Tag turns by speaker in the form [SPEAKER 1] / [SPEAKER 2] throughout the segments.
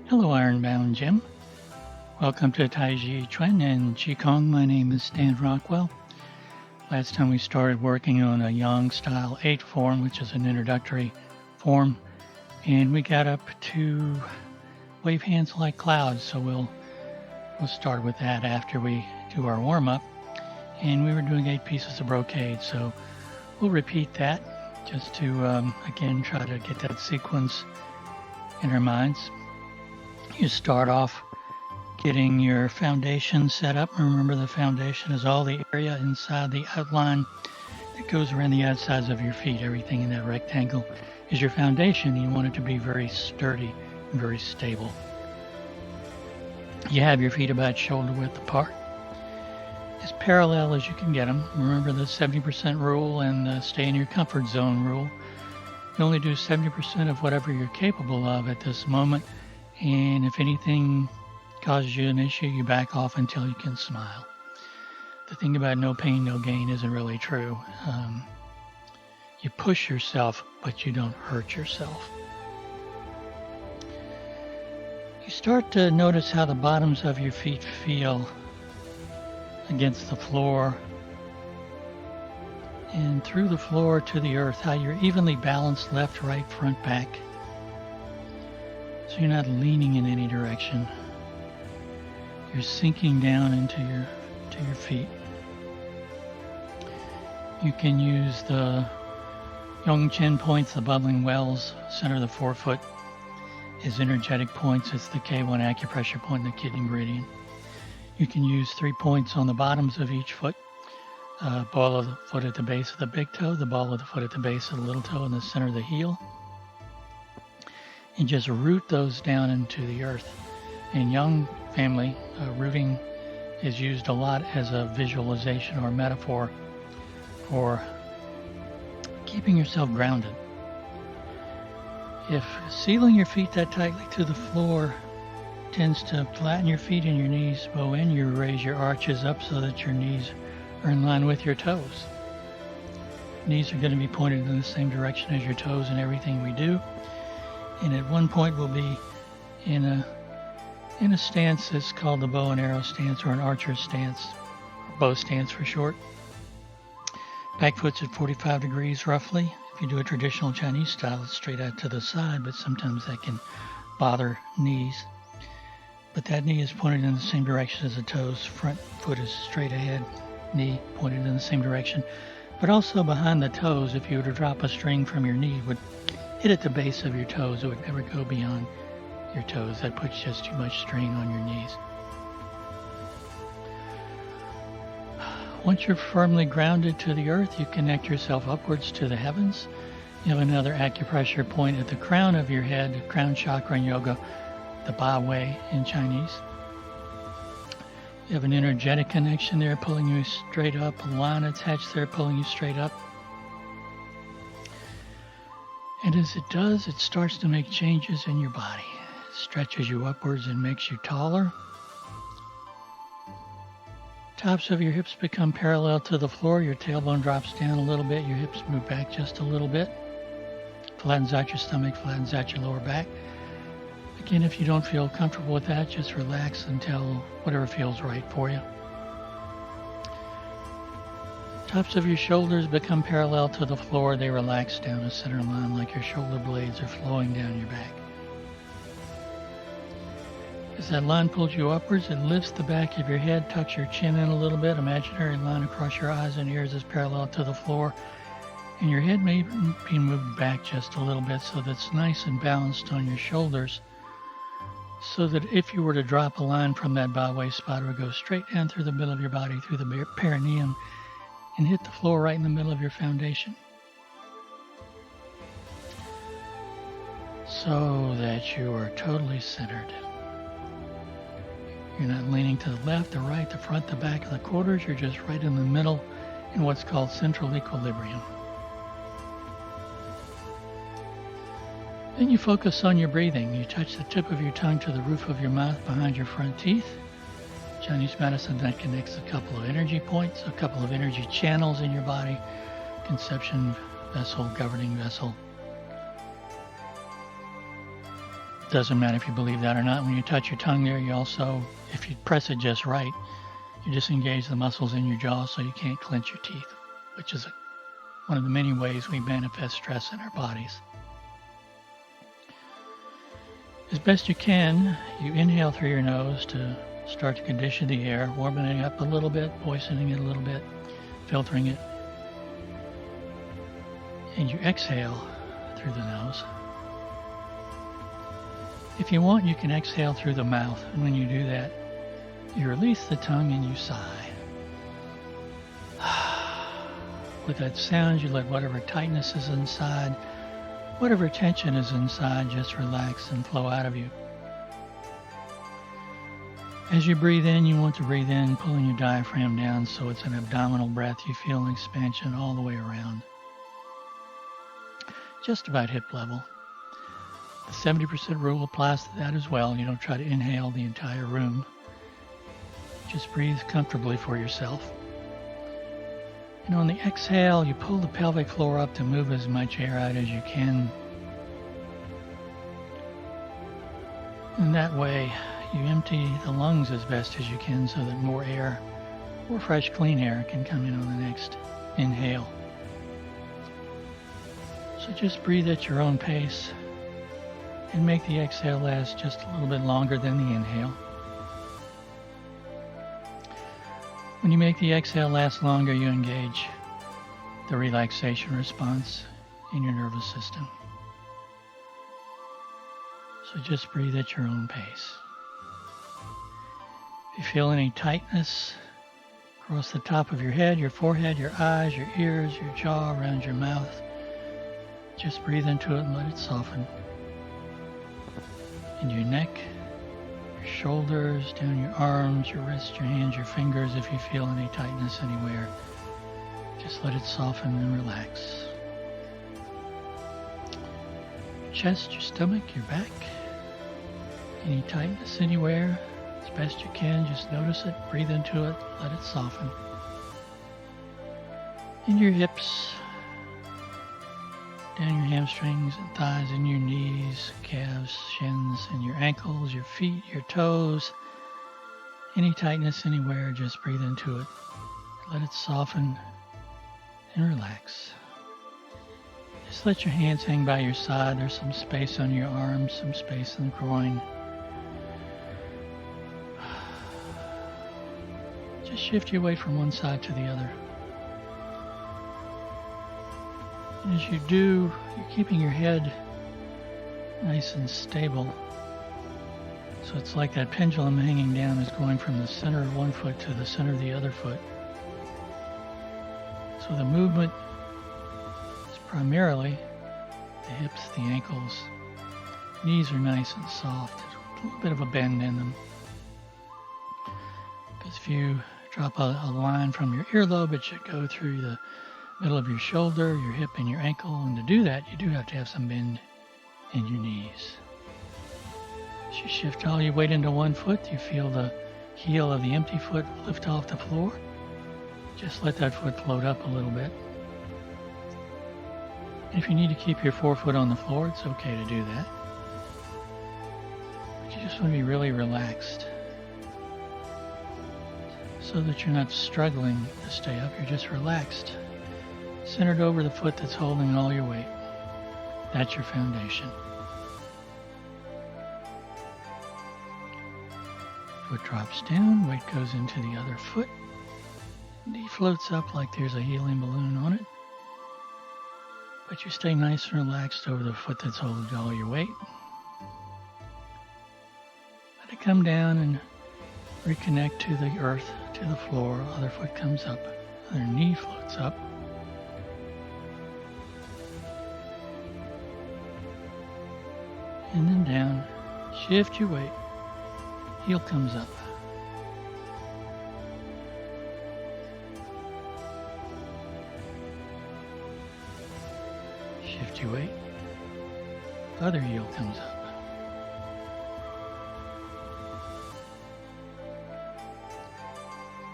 [SPEAKER 1] Hello, Ironbound Jim. Welcome to Taiji Chuan and Qigong. My name is Stan Rockwell. Last time we started working on a Yang Style 8 form, which is an introductory form, and we got up to wave hands like clouds. So we'll start with that after we do our warm up. And we were doing 8 pieces of brocade, so we'll repeat that just to again try to get that sequence in our minds. You start off getting your foundation set up. Remember, the foundation is all the area inside the outline that goes around the outsides of your feet. Everything in that rectangle is your foundation. You want it to be very sturdy and very stable. You have your feet about shoulder width apart, as parallel as you can get them. Remember the 70% rule and the stay in your comfort zone rule. You only do 70% of whatever you're capable of at this moment, and if anything causes you an issue, you back off until you can smile. The thing about no pain, no gain isn't really true. You push yourself, but you don't hurt yourself. You start to notice how the bottoms of your feet feel against the floor and through the floor to the earth, how you're evenly balanced left, right, front, back. So you're not leaning in any direction. You're sinking down into your feet. You can use the Yongchen points, the bubbling wells, center of the forefoot, as energetic points. It's the K1 acupressure point, the kidney meridian. You can use 3 points on the bottoms of each foot. Ball of the foot at the base of the big toe, the ball of the foot at the base of the little toe, and the center of the heel. And just root those down into the earth. In Yang family, rooting is used a lot as a visualization or metaphor for keeping yourself grounded. If sealing your feet that tightly to the floor tends to flatten your feet and your knees bow in, you raise your arches up so that your knees are in line with your toes. Knees are going to be pointed in the same direction as your toes in everything we do. And at one point we'll be in a stance that's called the bow and arrow stance, or an archer stance, or bow stance for short. Back foot's at 45 degrees roughly. If you do a traditional Chinese style, it's straight out to the side, but sometimes that can bother knees. But that knee is pointed in the same direction as the toes. Front foot is straight ahead, knee pointed in the same direction. But also behind the toes, if you were to drop a string from your knee, it would hit at the base of your toes. It would never go beyond your toes. That puts just too much strain on your knees. Once you're firmly grounded to the earth, you connect yourself upwards to the heavens. You have another acupressure point at the crown of your head, the crown chakra in yoga, the Ba Wei in Chinese. You have an energetic connection there pulling you straight up, a line attached there pulling you straight up. And as it does, it starts to make changes in your body. It stretches you upwards and makes you taller. Tops of your hips become parallel to the floor. Your tailbone drops down a little bit. Your hips move back just a little bit. Flattens out your stomach, flattens out your lower back. Again, if you don't feel comfortable with that, just relax until whatever feels right for you. Tops of your shoulders become parallel to the floor. They relax down a center line like your shoulder blades are flowing down your back. As that line pulls you upwards, it lifts the back of your head, tucks your chin in a little bit. Imaginary line across your eyes and ears is parallel to the floor. And your head may be moved back just a little bit so that it's nice and balanced on your shoulders. So that if you were to drop a line from that Ba Wei spot, it would go straight down through the middle of your body, through the perineum, and hit the floor right in the middle of your foundation. So that you are totally centered. You're not leaning to the left, the right, the front, the back, and the quarters. You're just right in the middle in what's called central equilibrium. Then you focus on your breathing. You touch the tip of your tongue to the roof of your mouth behind your front teeth. Chinese medicine, that connects a couple of energy points, a couple of energy channels in your body. Conception vessel, governing vessel. Doesn't matter if you believe that or not. When you touch your tongue there, you also, if you press it just right, you disengage the muscles in your jaw so you can't clench your teeth, which is one of the many ways we manifest stress in our bodies. As best you can, you inhale through your nose to start to condition the air, warming it up a little bit, moistening it a little bit, filtering it. And you exhale through the nose. If you want, you can exhale through the mouth, and when you do that, you release the tongue and you sigh. With that sound, you let whatever tightness is inside, whatever tension is inside, just relax and flow out of you. As you breathe in, you want to breathe in, pulling your diaphragm down so it's an abdominal breath. You feel an expansion all the way around, just about hip level. The 70% rule applies to that as well. You don't try to inhale the entire room. Just breathe comfortably for yourself. And on the exhale, you pull the pelvic floor up to move as much air out as you can. And that way, you empty the lungs as best as you can so that more air, more fresh, clean air can come in on the next inhale. So just breathe at your own pace and make the exhale last just a little bit longer than the inhale. When you make the exhale last longer, you engage the relaxation response in your nervous system. So just breathe at your own pace. If you feel any tightness across the top of your head, your forehead, your eyes, your ears, your jaw, around your mouth, just breathe into it and let it soften. In your neck, your shoulders, down your arms, your wrists, your hands, your fingers, if you feel any tightness anywhere, just let it soften and relax. Your chest, your stomach, your back, any tightness anywhere, as best you can, just notice it, breathe into it, let it soften. In your hips, down your hamstrings and thighs, and your knees, calves, shins, and your ankles, your feet, your toes. Any tightness anywhere, just breathe into it. Let it soften and relax. Just let your hands hang by your side. There's some space on your arms, some space in the groin. Just shift your weight from one side to the other. And as you do, you're keeping your head nice and stable. So it's like that pendulum hanging down is going from the center of one foot to the center of the other foot. So the movement is primarily the hips, the ankles. Knees are nice and soft, a little bit of a bend in them. Because if you drop a line from your earlobe, it should go through the middle of your shoulder, your hip, and your ankle. And to do that, you do have to have some bend in your knees. As you shift all your weight into one foot, you feel the heel of the empty foot lift off the floor. Just let that foot float up a little bit. And if you need to keep your forefoot on the floor, it's okay to do that. But you just want to be really relaxed so that you're not struggling to stay up. You're just relaxed, centered over the foot that's holding all your weight. That's your foundation. Foot drops down, weight goes into the other foot. Knee floats up like there's a helium balloon on it. But you stay nice and relaxed over the foot that's holding all your weight. Let it come down and reconnect to the earth, to the floor. Other foot comes up. Other knee floats up. And then down. Shift your weight. Heel comes up. Shift your weight. Other heel comes up.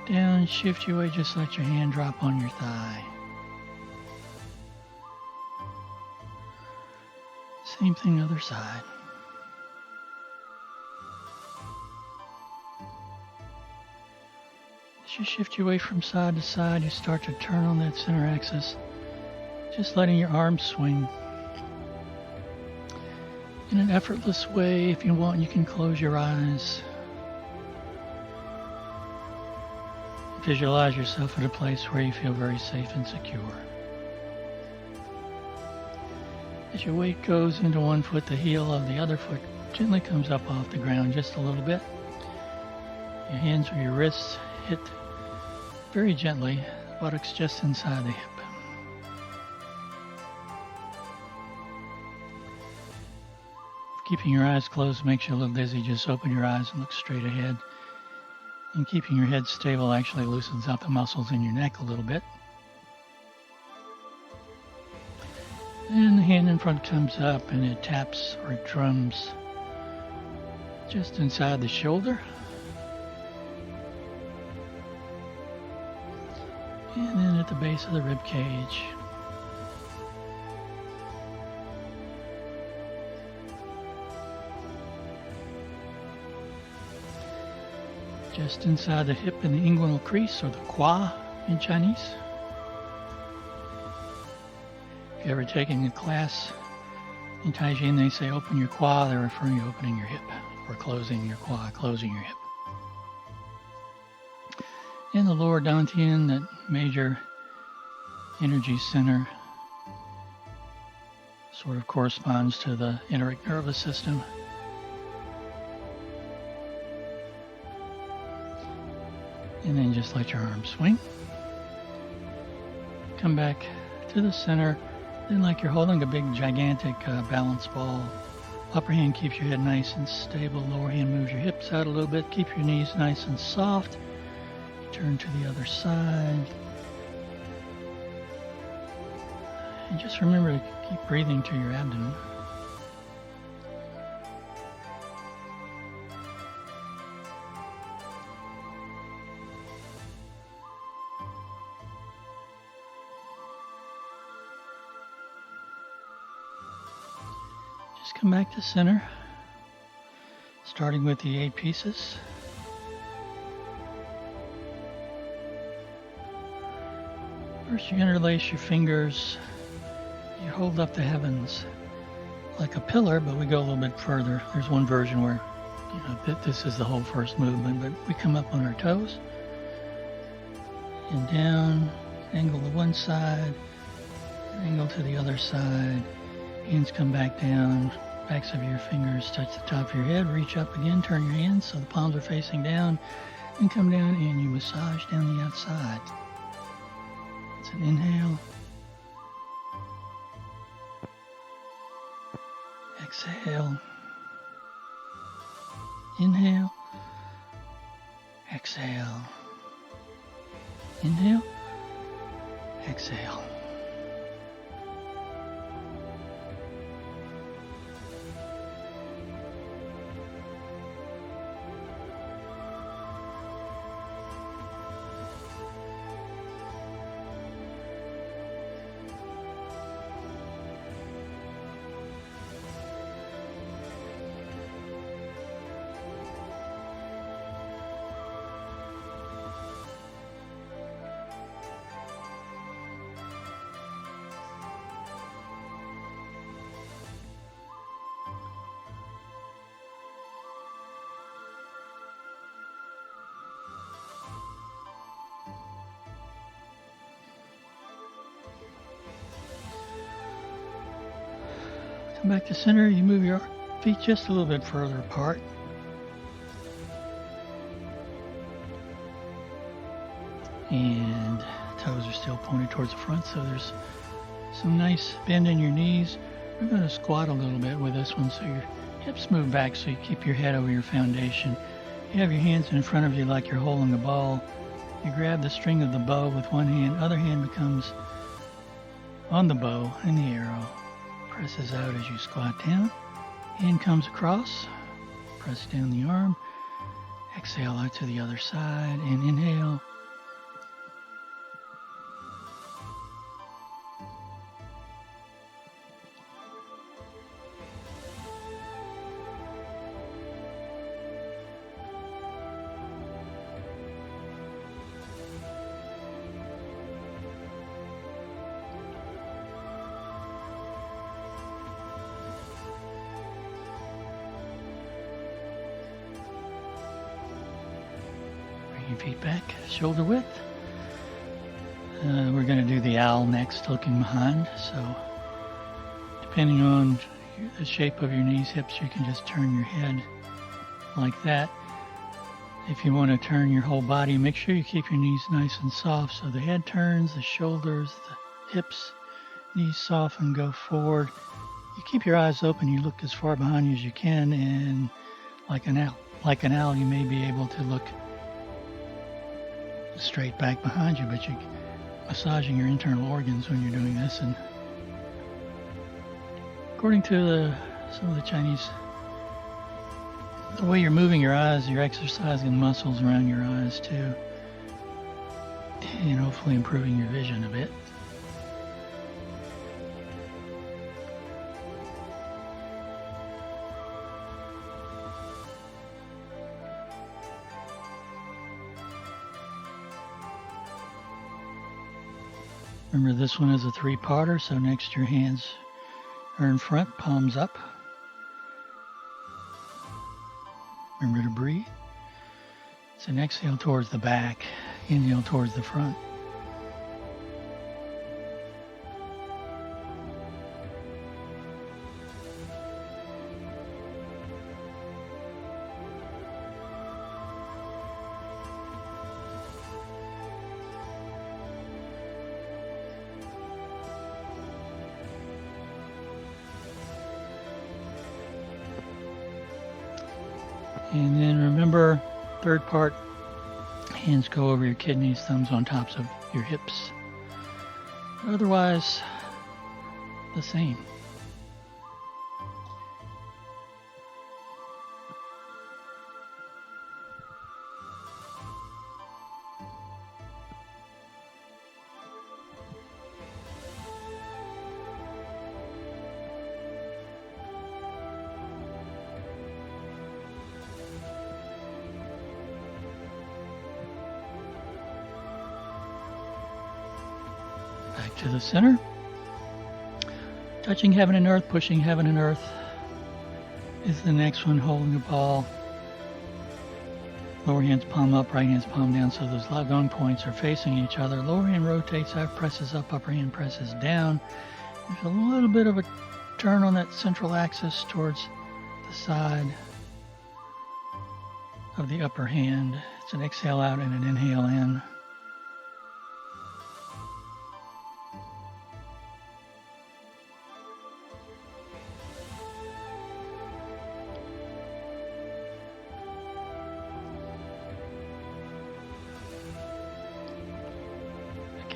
[SPEAKER 1] Down, shift your weight, just let your hand drop on your thigh. Same thing, other side. As you shift your weight from side to side, you start to turn on that center axis, just letting your arms swing. In an effortless way, if you want, you can close your eyes. Visualize yourself at a place where you feel very safe and secure. As your weight goes into one foot, the heel of the other foot gently comes up off the ground just a little bit. Your hands or your wrists hit very gently, buttocks just inside the hip. If keeping your eyes closed makes you a little dizzy, just open your eyes and look straight ahead. And keeping your head stable actually loosens out the muscles in your neck a little bit. And the hand in front comes up and it taps or it drums just inside the shoulder. And then at the base of the rib cage. Just inside the hip in the inguinal crease, or the qua in Chinese. If you're ever taking a class in Tai Chi and they say open your qua, they're referring to opening your hip, or closing your qua, closing your hip. In the lower dantian, that major energy center, sort of corresponds to the enteric nervous system. And then just let your arms swing. Come back to the center. Then like you're holding a big gigantic balance ball. Upper hand keeps your head nice and stable. Lower hand moves your hips out a little bit. Keep your knees nice and soft. Turn to the other side. And just remember to keep breathing to your abdomen. Just come back to center, starting with the 8 pieces. First, you interlace your fingers. You hold up the heavens like a pillar, but we go a little bit further. There's one version where, this is the whole first movement, but we come up on our toes and down, angle to one side, angle to the other side. Hands come back down, backs of your fingers touch the top of your head, reach up again, turn your hands so the palms are facing down, and come down and you massage down the outside. It's an inhale. Exhale. Inhale. Exhale. Inhale. Exhale. Come back to center, you move your feet just a little bit further apart. And toes are still pointed towards the front, so there's some nice bend in your knees. We're going to squat a little bit with this one, so your hips move back so you keep your head over your foundation. You have your hands in front of you like you're holding a ball. You grab the string of the bow with one hand, other hand becomes on the bow and the arrow. Presses out as you squat down. Hand comes across. Press down the arm. Exhale out to the other side and inhale. your feet back, shoulder width. We're going to do the owl next, looking behind. So depending on the shape of your knees, hips, you can just turn your head like that. If you want to turn your whole body, make sure you keep your knees nice and soft so the head turns, the shoulders, the hips, knees soft and go forward. You keep your eyes open, you look as far behind you as you can, and like an owl, you may be able to look straight back behind you, but you're massaging your internal organs when you're doing this. And according to some of the Chinese, the way you're moving your eyes, you're exercising muscles around your eyes too, and hopefully improving your vision a bit. Remember, this one is a three-parter, so next your hands are in front, palms up. Remember to breathe. It's an exhale towards the back, inhale towards the front. And then remember, third part, hands go over your kidneys, thumbs on tops of your hips. Otherwise, the same. Back to the center. Touching heaven and earth, pushing heaven and earth is the next one, holding the ball. Lower hand's palm up, right hand's palm down, so those lagong points are facing each other. Lower hand rotates out, presses up, upper hand presses down. There's a little bit of a turn on that central axis towards the side of the upper hand. It's an exhale out and an inhale in.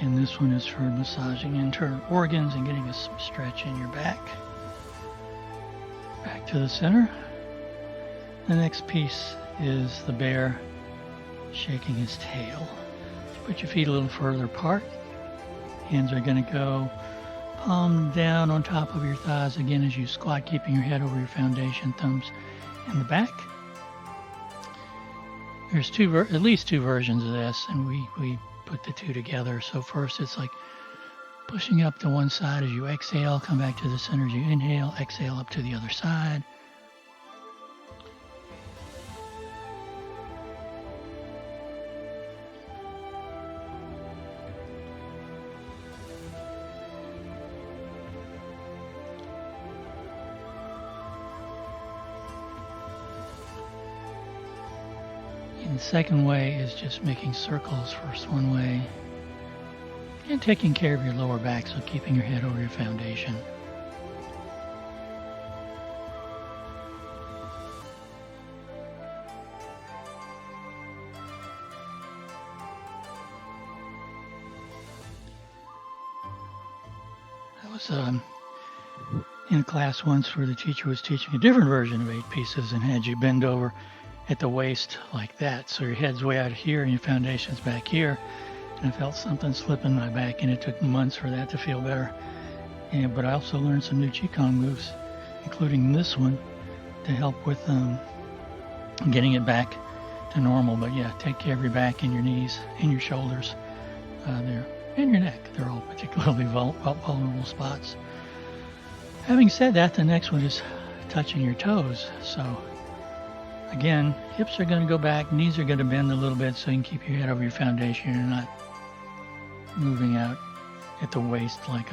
[SPEAKER 1] And this one is for massaging internal organs and getting a stretch in your back. Back to the center. The next piece is the bear shaking his tail. So put your feet a little further apart. Hands are going to go palm down on top of your thighs again as you squat, keeping your head over your foundation, thumbs in the back. There's at least two versions of this, and we put the two together. So first it's like pushing up to one side as you exhale, come back to the center as you inhale, exhale up to the other side. And the second way is just making circles. First one way, and taking care of your lower back, so keeping your head over your foundation. I was in a class once where the teacher was teaching a different version of 8 pieces and had you bend over at the waist like that, so your head's way out here and your foundation's back here. And I felt something slip in my back, and it took months for that to feel better. But I also learned some new Qigong moves, including this one, to help with getting it back to normal. But yeah, take care of your back and your knees and your shoulders there, and your neck. They're all particularly vulnerable spots. Having said that, the next one is touching your toes. So Again, hips are going to go back, knees are going to bend a little bit so you can keep your head over your foundation. You're not moving out at the waist like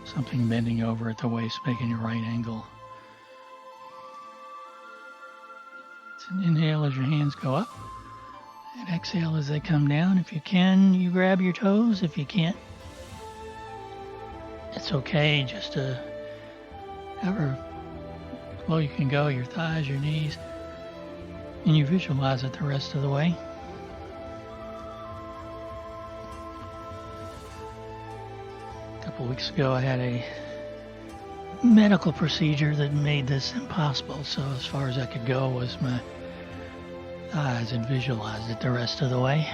[SPEAKER 1] something bending over at the waist, making a right angle. It's an inhale as your hands go up, and exhale as they come down. If you can, you grab your toes. If you can't, it's okay. Just to however low you can go, your thighs, your knees, and you visualize it the rest of the way. A couple weeks ago, I had a medical procedure that made this impossible. So as far as I could go was my eyes and visualized it the rest of the way.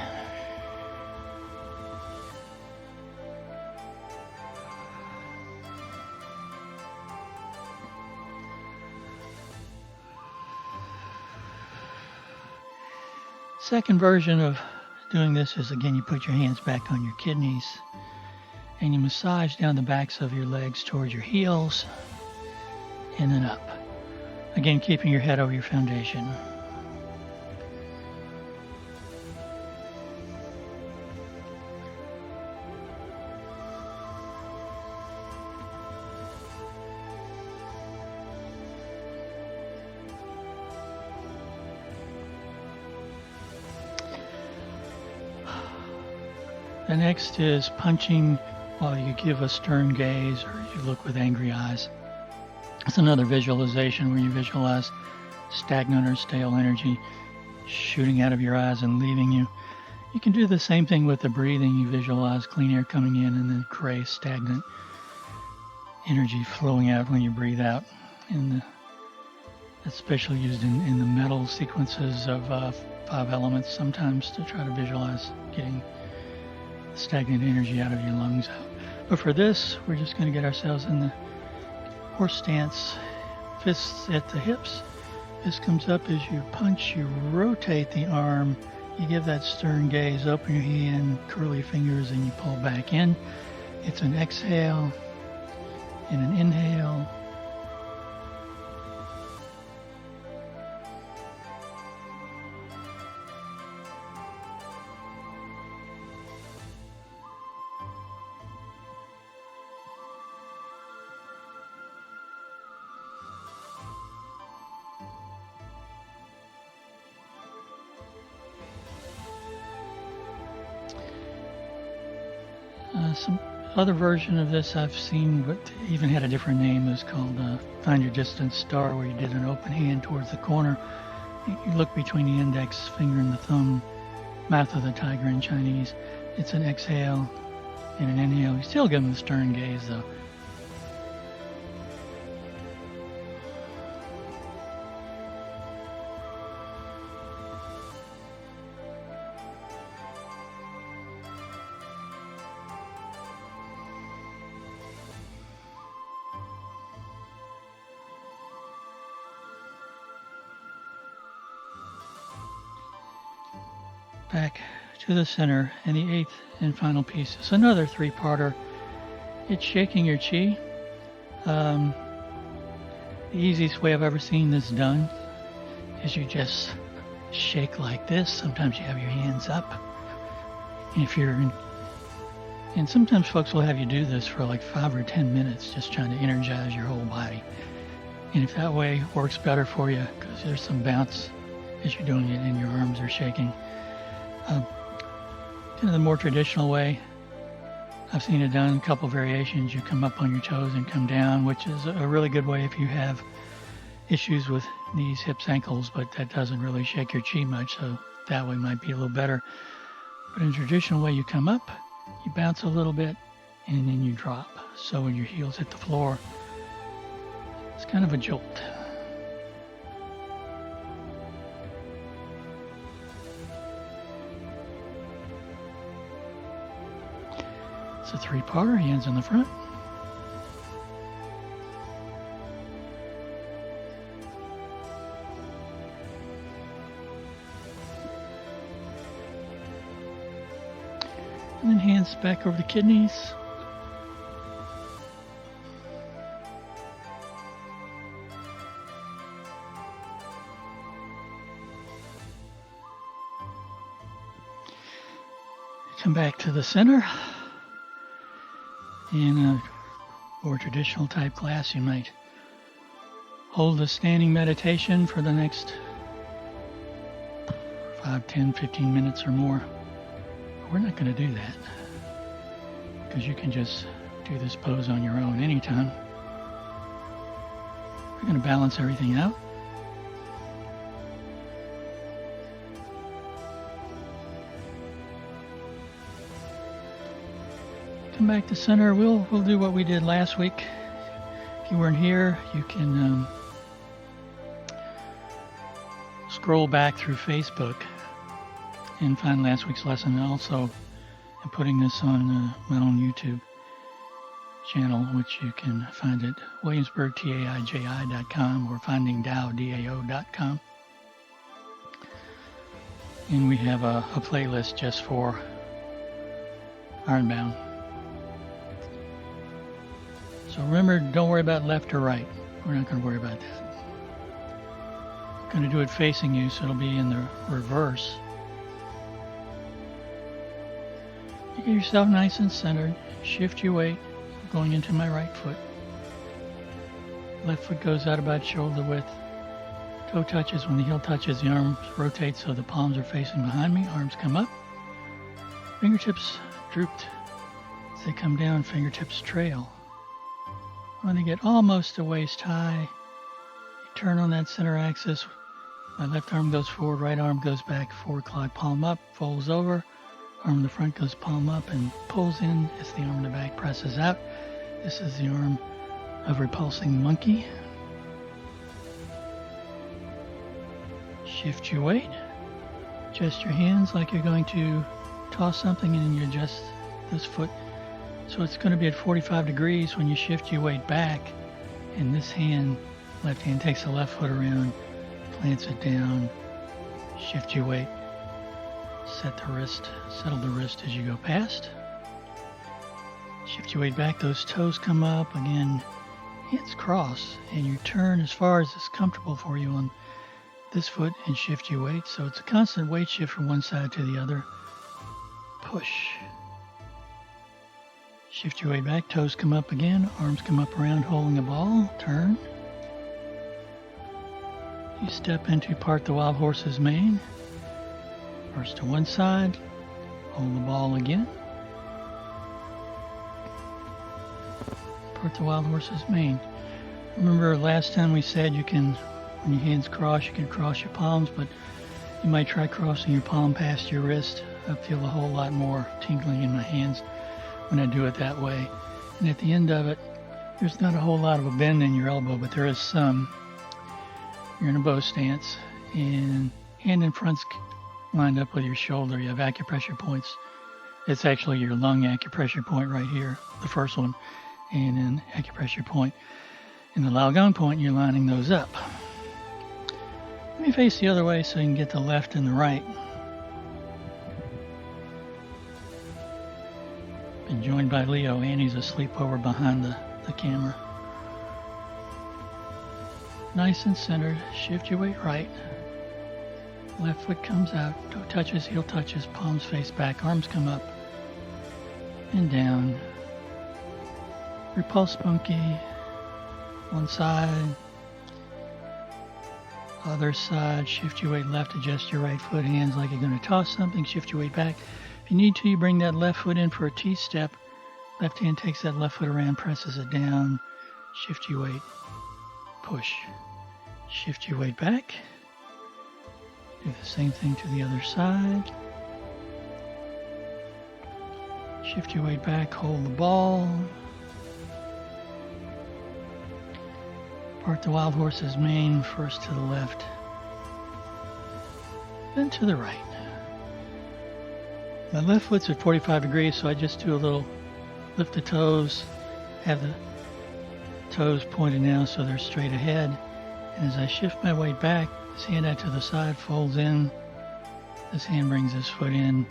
[SPEAKER 1] Second version of doing this is, again, you put your hands back on your kidneys and you massage down the backs of your legs towards your heels and then up. Again, keeping your head over your foundation. The next is punching while you give a stern gaze or you look with angry eyes. It's another visualization where you visualize stagnant or stale energy shooting out of your eyes and leaving you. You can do the same thing with the breathing. You visualize clean air coming in and then gray, stagnant energy flowing out when you breathe out. And that's especially used in the metal sequences of 5 elements sometimes to try to visualize getting stagnant energy out of your lungs out. But for this, we're just going to get ourselves in the horse stance, fists at the hips. Fist comes up as you punch, you rotate the arm, you give that stern gaze, open your hand, curl your fingers, and you pull back in. It's an exhale and an inhale. Some other version of this I've seen, but even had a different name, is called Find Your Distant Star, where you did an open hand towards the corner. You look between the index finger and the thumb, mouth of the tiger in Chinese. It's an exhale and an inhale. You still give them the stern gaze though. Back to the center, and the 8th and final piece is another 3-parter. It's shaking your chi. The easiest way I've ever seen this done is you just shake like this. Sometimes you have your hands up. And sometimes folks will have you do this for like 5 or 10 minutes, just trying to energize your whole body. And if that way works better for you, because there's some bounce as you're doing it and your arms are shaking. Kind of the more traditional way, I've seen it done, a couple variations. You come up on your toes and come down, which is a really good way if you have issues with knees, hips, ankles, but that doesn't really shake your chi much, so that way might be a little better. But in a traditional way, you come up, you bounce a little bit, and then you drop. So when your heels hit the floor, it's kind of a jolt. It's a 3-parter, hands in the front. And then hands back over the kidneys. Come back to the center. In a more traditional type class, you might hold a standing meditation for the next 5, 10, 15 minutes or more. We're not going to do that because you can just do this pose on your own anytime. We're going to balance everything out. Come back to center. We'll do what we did last week. If you weren't here, you can scroll back through Facebook and find last week's lesson. Also, I'm putting this on my own YouTube channel, which you can find at williamsburgtaiji.com or findingdao.com. And we have a playlist just for Ironbound. So remember, don't worry about left or right. We're not going to worry about that. I'm going to do it facing you, so it'll be in the reverse. You get yourself nice and centered. Shift your weight, going into my right foot. Left foot goes out about shoulder width. Toe touches. When the heel touches, the arms rotate so the palms are facing behind me. Arms come up. Fingertips drooped. As they come down, fingertips trail. When they get almost to waist high, you turn on that center axis. My left arm goes forward, right arm goes back, forward clock, palm up, folds over. Arm in the front goes palm up and pulls in as the arm in the back presses out. This is the arm of repulsing monkey. Shift your weight. Adjust your hands like you're going to toss something and you adjust this foot. So it's going to be at 45 degrees when you shift your weight back, and this hand, left hand, takes the left foot around, plants it down, shift your weight, set the wrist, settle the wrist as you go past. Shift your weight back, those toes come up, again, hands cross, and you turn as far as is comfortable for you on this foot and shift your weight. So it's a constant weight shift from one side to the other. Push. Shift your weight back, toes come up again, arms come up around holding a ball, turn. You step into part the wild horse's mane. First to one side, hold the ball again. Part the wild horse's mane. Remember last time we said you can, when your hands cross, you can cross your palms, but you might try crossing your palm past your wrist. I feel a whole lot more tingling in my hands when I do it that way. And at the end of it, there's not a whole lot of a bend in your elbow, but there is some. You're in a bow stance, and hand in front's lined up with your shoulder. You have acupressure points. It's actually your lung acupressure point right here, the first one, and an acupressure point in the Laogong point. You're lining those up. Let me face the other way so you can get the left and the right. Been joined by Leo. Annie's asleep over behind the camera. Nice and centered. Shift your weight right. Left foot comes out. Toe touches, heel touches, palms face back, arms come up and down. Repulse monkey. One side. Other side. Shift your weight left. Adjust your right foot. Hands like you're going to toss something. Shift your weight back. If you need to, you bring that left foot in for a T-step. Left hand takes that left foot around, presses it down. Shift your weight. Push. Shift your weight back. Do the same thing to the other side. Shift your weight back, hold the ball. Part the wild horse's mane, first to the left, then to the right. My left foot's at 45 degrees, so I just do a little lift the toes, have the toes pointed now so they're straight ahead. And as I shift my weight back, this hand out to the side folds in. This hand brings this foot in,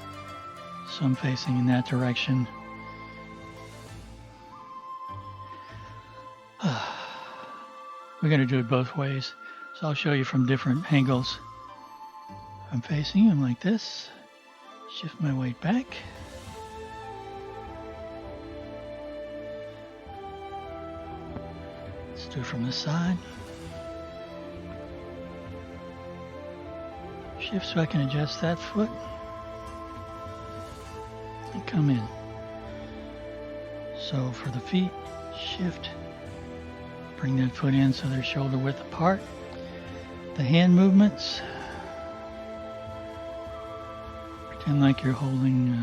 [SPEAKER 1] so I'm facing in that direction. We're going to do it both ways, so I'll show you from different angles. I'm facing him like this. Shift my weight back. Let's do it from the side. Shift so I can adjust that foot. And come in. So for the feet, shift. Bring that foot in so they're shoulder width apart. The hand movements. Pretend like you're holding...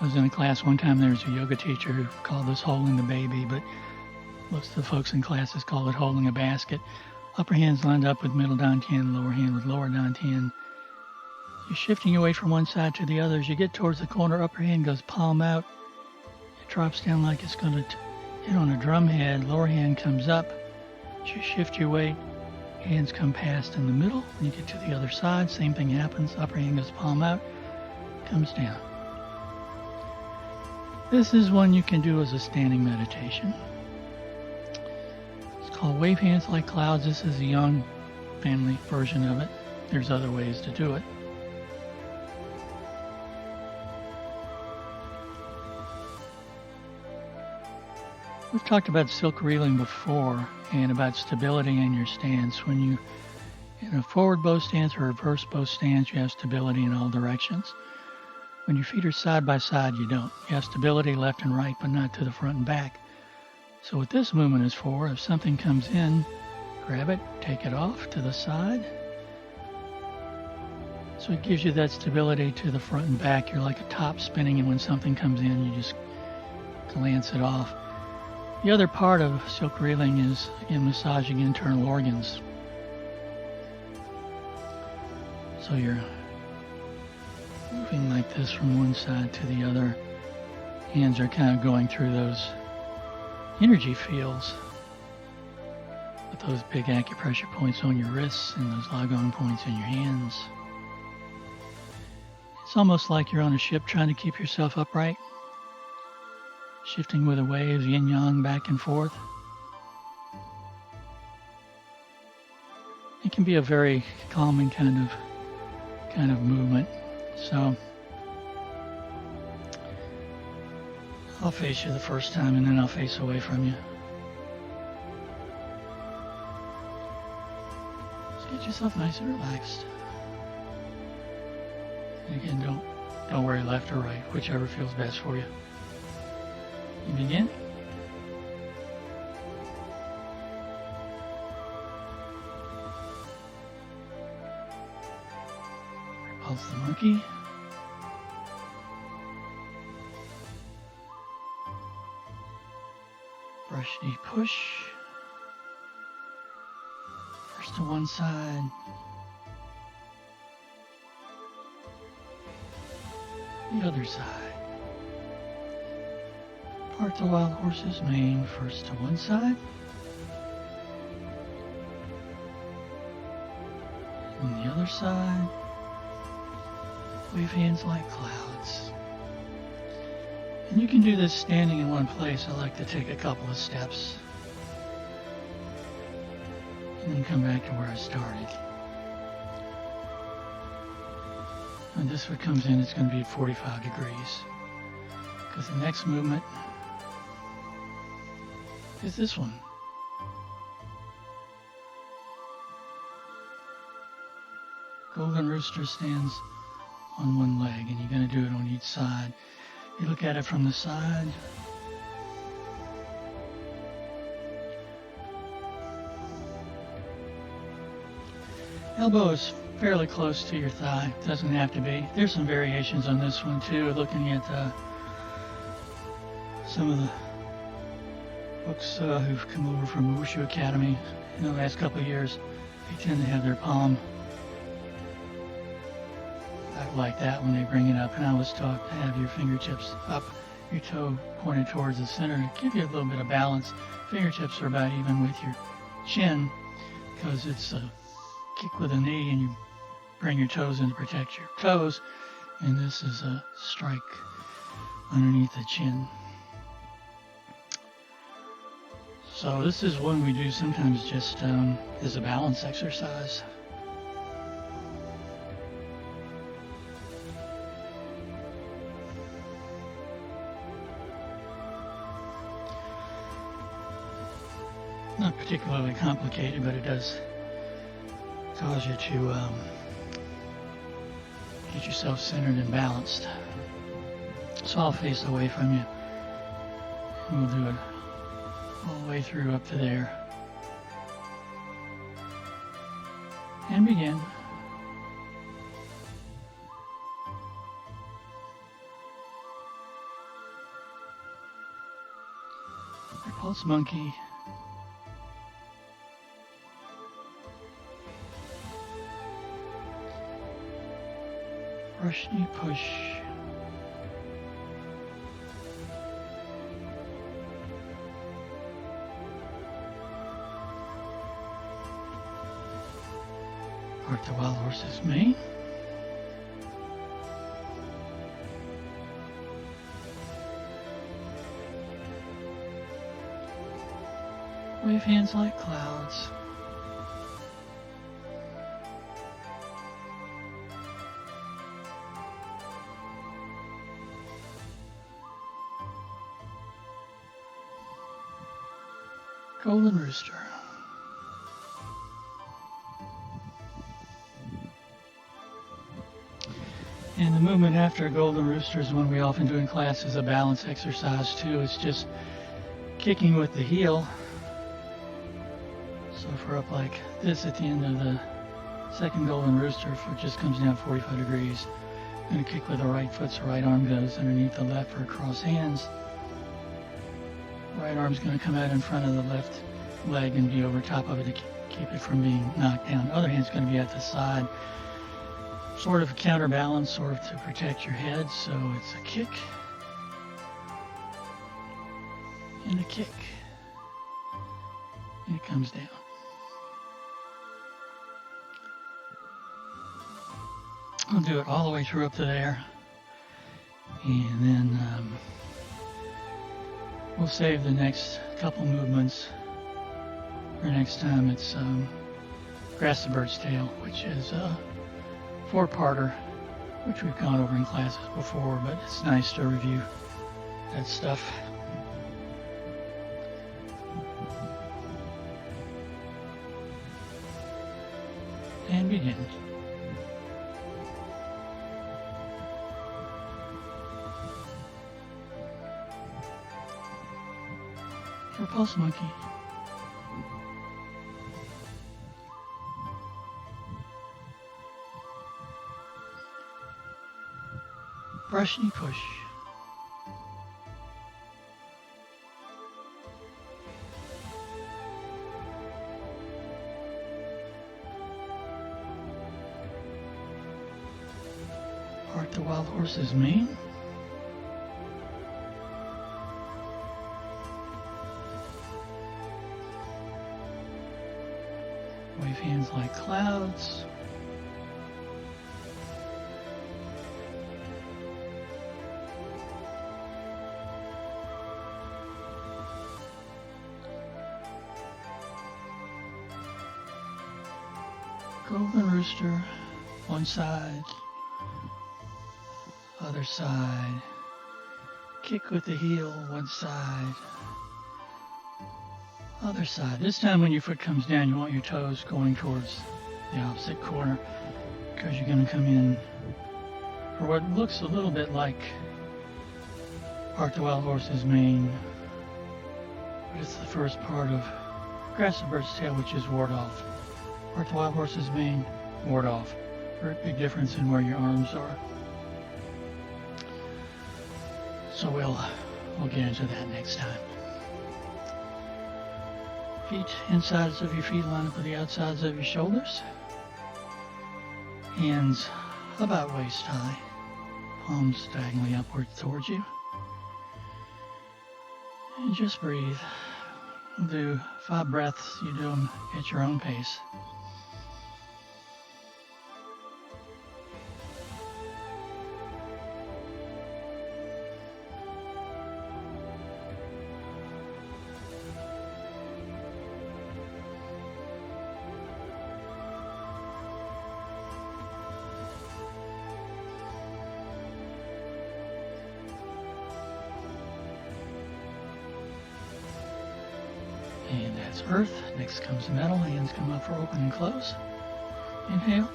[SPEAKER 1] I was in a class one time, there was a yoga teacher who called this holding the baby, but most of the folks in classes call it holding a basket. Upper hand's lined up with middle dantian, lower hand with lower dantian. You're shifting away from one side to the other. As you get towards the corner, upper hand goes palm out. It drops down like it's going to hit on a drum head. Lower hand comes up. As you shift your weight, hands come past in the middle. When you get to the other side, same thing happens. Upper hand goes palm out, comes down. This is one you can do as a standing meditation. It's called Wave Hands Like Clouds. This is a young family version of it. There's other ways to do it. We've talked about silk reeling before and about stability in your stance. When you, in a forward bow stance or reverse bow stance, you have stability in all directions. When your feet are side by side, you don't. You have stability left and right, but not to the front and back. So what this movement is for, if something comes in, grab it, take it off to the side. So it gives you that stability to the front and back. You're like a top spinning, and when something comes in, you just glance it off. The other part of silk reeling is, again, massaging internal organs. So you're moving like this from one side to the other. Hands are kind of going through those energy fields with those big acupressure points on your wrists and those Lagon points in your hands. It's almost like you're on a ship trying to keep yourself upright, shifting with the waves, yin-yang, back and forth. It can be a very calming kind of movement. So I'll face you the first time and then I'll face away from you. So get yourself nice and relaxed. And again, don't worry left or right, whichever feels best for you. You begin. Repulse the monkey. Brush knee push. First to one side. The other side. Part the wild horse's mane first to one side. And the other side. Wave hands like clouds. And you can do this standing in one place. I like to take a couple of steps. And then come back to where I started. When this foot comes in, it's going to be at 45 degrees. Because the next movement is this one. Golden Rooster stands on one leg, and you're going to do it on each side. You look at it from the side. Elbow is fairly close to your thigh. Doesn't have to be. There's some variations on this one too. Looking at some of the folks who've come over from Wushu Academy in the last couple of years, they tend to have their palm back like that when they bring it up. And I was taught to have your fingertips up, your toe pointed towards the center to give you a little bit of balance. Fingertips are about even with your chin because it's a kick with a knee and you bring your toes in to protect your toes. And this is a strike underneath the chin. So this is one we do sometimes just as a balance exercise. Not particularly complicated, but it does cause you to get yourself centered and balanced. So I'll face away from you, and we'll do it all the way through up to there. And begin. Repulse monkey. Brush knee push. Part the wild horse's mane. Wave hands like clouds. Golden rooster. And the movement after a golden rooster is one we often do in class as a balance exercise too. It's just kicking with the heel. So if we're up like this at the end of the second golden rooster, if it just comes down 45 degrees, I'm going to kick with the right foot so right arm goes underneath the left for cross hands. Right arm's going to come out in front of the left leg and be over top of it to keep it from being knocked down. The other hand's going to be at the side, sort of counterbalance, sort of to protect your head. So it's a kick and a kick, and it comes down. I'll do it all the way through up to there, and then we'll save the next couple movements for next time. It's Grasp the Bird's Tail, which is a four-parter, which we've gone over in classes before, but it's nice to review that stuff. And begin. Repulse monkey. Brush knee push. Part the wild horse's mane. Wave hands like clouds. Golden rooster, one side, other side. Kick with the heel, one side, other side. This time when your foot comes down, you want your toes going towards the opposite corner, because you're going to come in for what looks a little bit like Part the Wild Horse's mane, but it's the first part of Grasp the Bird's Tail, which is ward off. Part the wild horse's mane, ward off. Very big difference in where your arms are. So we'll get into that next time. Feet, insides of your feet line up with the outsides of your shoulders. Hands about waist high. Palms diagonally upward towards you. And just breathe. We'll do 5 breaths. You do them at your own pace. And that's earth. Next comes metal. Hands come up for open and close. Inhale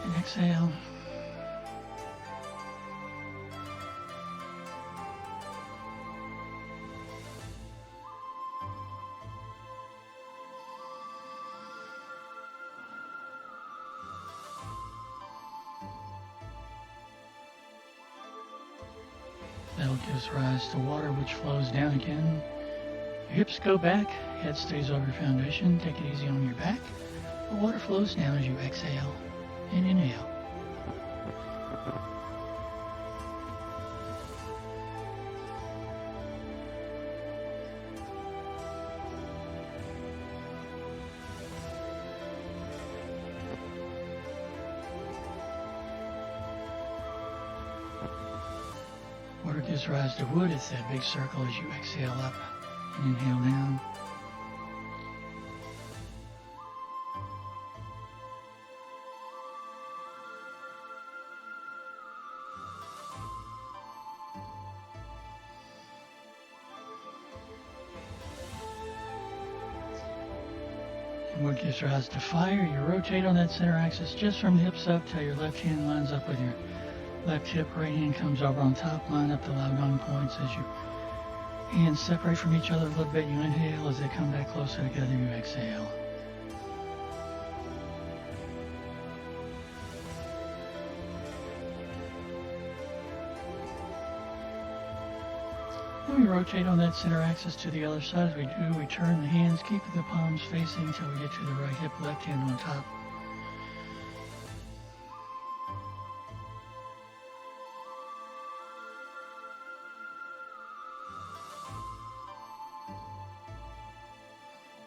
[SPEAKER 1] and exhale. Metal gives rise to water, which flows down again. Your hips go back, head stays over your foundation. Take it easy on your back. The water flows down as you exhale and inhale. Water gives rise to wood. It's that big circle as you exhale up and inhale down. And wood gives rise to fire. You rotate on that center axis just from the hips up till your left hand lines up with your left hip, right hand comes over on top, line up the Laogang points as your hands separate from each other a little bit. You inhale. As they come back closer together, you exhale. Then we rotate on that center axis to the other side. As we do, we turn the hands, keeping the palms facing until we get to the right hip, left hand on top.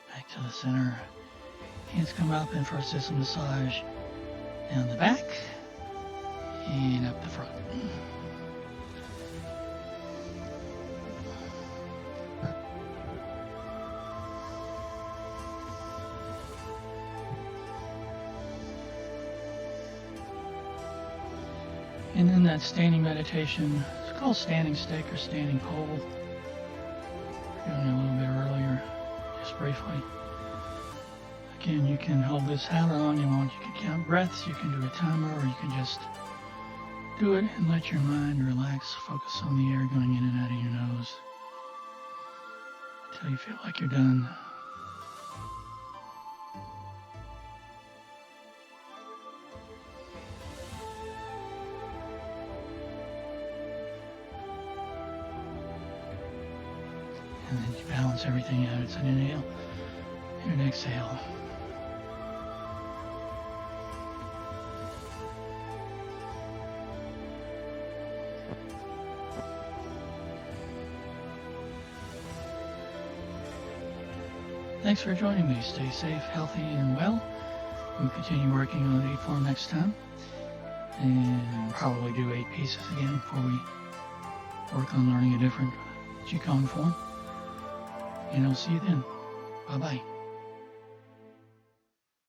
[SPEAKER 1] Back to the center. Hands come up in for a system massage down the back and up the front. And then that standing meditation, it's called standing stick or standing pole. We're doing it a little bit earlier, just briefly. Again, you can hold this however long you want. You can count breaths, you can do a timer, or you can just do it and let your mind relax. Focus on the air going in and out of your nose until you feel like you're done. And then you balance everything out. It's an inhale and an exhale. Thanks for joining me. Stay safe, healthy, and well. We'll continue working on the 8 form next time. And probably do 8 pieces again before we work on learning a different Qigong form. And I'll see you then. Bye-bye.